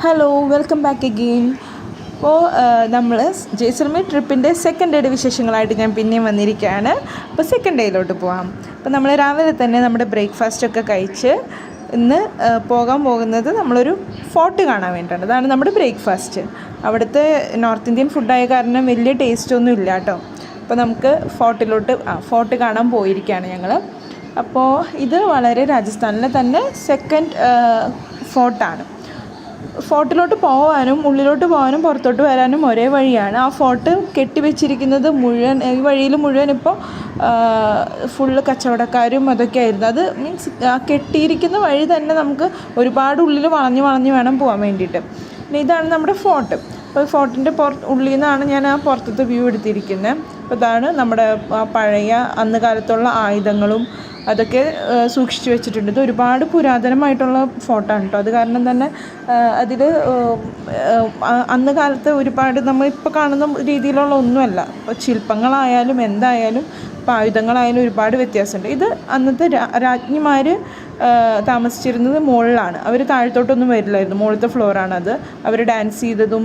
Hello, welcome back again. അപ്പോൾ നമ്മൾ Jaisalmer ട്രിപ്പിൻ്റെ second ഡേയുടെ വിശേഷങ്ങളായിട്ട് ഞാൻ പിന്നെയും വന്നിരിക്കുകയാണ്. അപ്പോൾ സെക്കൻഡ് ഡേയിലോട്ട് പോകാം. അപ്പോൾ നമ്മൾ രാവിലെ തന്നെ നമ്മുടെ ബ്രേക്ക്ഫാസ്റ്റൊക്കെ കഴിച്ച് ഇന്ന് പോകാൻ പോകുന്നത് നമ്മളൊരു ഫോർട്ട് കാണാൻ വേണ്ടിയിട്ടാണ്. അതാണ് നമ്മുടെ ബ്രേക്ക്ഫാസ്റ്റ്. അവിടുത്തെ നോർത്ത് ഇന്ത്യൻ ഫുഡായ കാരണം വലിയ ടേസ്റ്റൊന്നും ഇല്ല കേട്ടോ. അപ്പോൾ നമുക്ക് ഫോർട്ട് കാണാൻ പോയിരിക്കുകയാണ് ഞങ്ങൾ. അപ്പോൾ ഇത് വളരെ രാജസ്ഥാനിലെ തന്നെ സെക്കൻഡ് ഫോർട്ടാണ്. ഫോർട്ടിലോട്ട് പോകാനും ഉള്ളിലോട്ട് പോകാനും പുറത്തോട്ട് വരാനും ഒരേ വഴിയാണ്. ആ ഫോർട്ട് കെട്ടിവെച്ചിരിക്കുന്നത് മുഴുവൻ, ഈ വഴിയിൽ മുഴുവൻ ഇപ്പോൾ ഫുള്ള് കച്ചവടക്കാരും അതൊക്കെ ആയിരുന്നു. അത് മീൻസ് ആ കെട്ടിയിരിക്കുന്ന വഴി തന്നെ നമുക്ക് ഒരുപാട് ഉള്ളിൽ വളഞ്ഞ് വേണം പോകാൻ വേണ്ടിയിട്ട്. പിന്നെ ഇതാണ് നമ്മുടെ ഫോർട്ട്. അപ്പോൾ ഫോർട്ടിൻ്റെ ഉള്ളിൽ നിന്നാണ് ഞാൻ ആ പുറത്തത്തെ വ്യൂ എടുത്തിരിക്കുന്നത്. അപ്പോൾ ഇതാണ് നമ്മുടെ പഴയ അന്ന് കാലത്തുള്ള ആയുധങ്ങളും അതൊക്കെ സൂക്ഷിച്ചു വെച്ചിട്ടുണ്ട്. ഇത് ഒരുപാട് പുരാതനമായിട്ടുള്ള ഫോർട്ടാണ് കേട്ടോ. അത് കാരണം തന്നെ അതിൽ അന്ന് കാലത്ത് ഒരുപാട് നമ്മളിപ്പോൾ കാണുന്ന രീതിയിലുള്ള ഒന്നുമല്ല. ഇപ്പോൾ ശില്പങ്ങളായാലും എന്തായാലും ഇപ്പോൾ ആയുധങ്ങളായാലും ഒരുപാട് വ്യത്യാസമുണ്ട്. ഇത് അന്നത്തെ രാജ്ഞിമാർ താമസിച്ചിരുന്നത് മുകളിലാണ്. അവർ താഴത്തോട്ടൊന്നും വരില്ലായിരുന്നു. മുകളിലത്തെ ഫ്ലോറാണത്. അവർ ഡാൻസ് ചെയ്തതും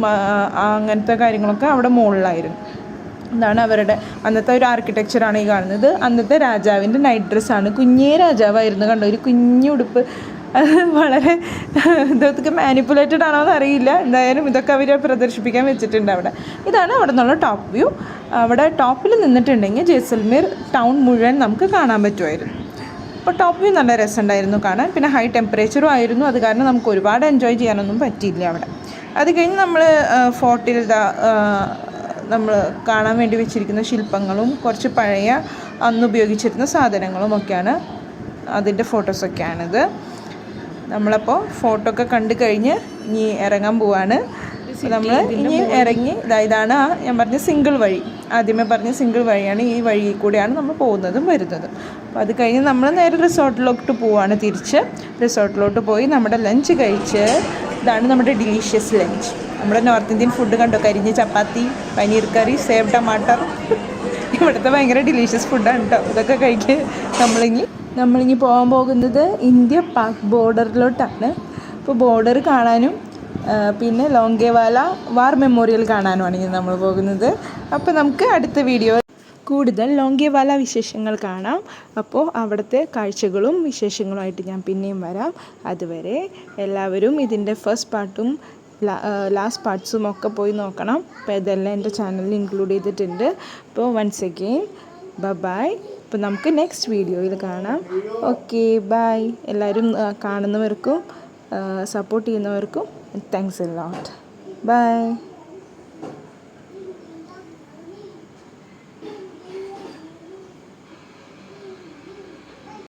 അങ്ങനത്തെ കാര്യങ്ങളൊക്കെ അവിടെ മുകളിലായിരുന്നു. ഇതാണ് അവരുടെ അന്നത്തെ ഒരു ആർക്കിടെക്ചറാണ് ഈ കാണുന്നത്. അന്നത്തെ രാജാവിൻ്റെ നൈറ്റ് ഡ്രസ്സാണ്. കുഞ്ഞേ രാജാവായിരുന്നു, കണ്ടോ, ഒരു കുഞ്ഞുടുപ്പ്. വളരെ ഇതൊക്കെ മാനിപ്പുലേറ്റഡ് ആണോ എന്ന് അറിയില്ല. എന്തായാലും ഇതൊക്കെ അവർ പ്രദർശിപ്പിക്കാൻ വെച്ചിട്ടുണ്ട് അവിടെ. ഇതാണ് അവിടെ നിന്നുള്ള ടോപ്പ് വ്യൂ. അവിടെ ടോപ്പിൽ നിന്നിട്ടുണ്ടെങ്കിൽ ജയ്സൽമീർ ടൗൺ മുഴുവൻ നമുക്ക് കാണാൻ പറ്റുമായിരുന്നു. അപ്പോൾ ടോപ്പ് വ്യൂ നല്ല രസമുണ്ടായിരുന്നു കാണാൻ. പിന്നെ ഹൈ ടെമ്പറേച്ചറും ആയിരുന്നു. അത് കാരണം നമുക്ക് ഒരുപാട് എൻജോയ് ചെയ്യാനൊന്നും പറ്റിയില്ല അവിടെ. അത് കഴിഞ്ഞ് നമ്മൾ ഫോർട്ടിൽ നമ്മൾ കാണാൻ വേണ്ടി വെച്ചിരിക്കുന്ന ശില്പങ്ങളും കുറച്ച് പഴയ അന്ന് ഉപയോഗിച്ചിരുന്ന സാധനങ്ങളും ഒക്കെയാണ്, അതിൻ്റെ ഫോട്ടോസൊക്കെയാണിത്. നമ്മളപ്പോൾ ഫോട്ടോ ഒക്കെ കണ്ടു കഴിഞ്ഞ് ഇനി ഇറങ്ങാൻ പോവാണ്. നമ്മൾ ഇനി ഇറങ്ങി ഇതാണ് ഞാൻ പറഞ്ഞ സിംഗിൾ വഴി, ആദ്യമേ പറഞ്ഞ സിംഗിൾ വഴിയാണ്. ഈ വഴി കൂടെയാണ് നമ്മൾ പോകുന്നതും വരുന്നതും. അപ്പോൾ അത് കഴിഞ്ഞ് നമ്മൾ നേരെ റിസോർട്ടിലോട്ട് പോവാണ്. തിരിച്ച് റിസോർട്ടിലോട്ട് പോയി നമ്മുടെ ലഞ്ച് കഴിച്ച്, ഇതാണ് നമ്മുടെ ഡിലീഷ്യസ് ലഞ്ച്. നമ്മുടെ നോർത്ത് ഇന്ത്യൻ ഫുഡ് കണ്ടോ, കരിഞ്ഞ ചപ്പാത്തി, പനീർ കറി, സേവ് ടമാട്ടർ. ഇവിടുത്തെ ഭയങ്കര ഡിലീഷ്യസ് ഫുഡാണ് കേട്ടോ. ഇതൊക്കെ കഴിക്ക്. നമ്മളിനി പോകാൻ പോകുന്നത് ഇന്ത്യ പാക് ബോർഡറിലോട്ടാണ്. അപ്പോൾ ബോർഡർ കാണാനും പിന്നെ ലോങ്കേവാല വാർ മെമ്മോറിയൽ കാണാനുമാണ് ഇനി നമ്മൾ പോകുന്നത്. അപ്പോൾ നമുക്ക് അടുത്ത വീഡിയോ കൂടുതൽ ലോങ്കേവാല വിശേഷങ്ങൾ കാണാം. അപ്പോൾ അവിടുത്തെ കാഴ്ചകളും വിശേഷങ്ങളുമായിട്ട് ഞാൻ പിന്നെയും വരാം. അതുവരെ എല്ലാവരും ഇതിൻ്റെ ഫസ്റ്റ് പാർട്ടും ലാസ്റ്റ് പാർട്സും ഒക്കെ പോയി നോക്കണം. അപ്പോൾ ഇതെല്ലാം എൻ്റെ ചാനലിൽ ഇൻക്ലൂഡ് ചെയ്തിട്ടുണ്ട്. അപ്പോൾ വൺസ് അഗെയിൻ ബൈ. അപ്പോൾ നമുക്ക് നെക്സ്റ്റ് വീഡിയോയിൽ കാണാം. Okay, bye. എല്ലാവരും കാണുന്നവർക്കും സപ്പോർട്ട് ചെയ്യുന്നവർക്കും താങ്ക്സ് എ ലോട്ട്. ബൈ.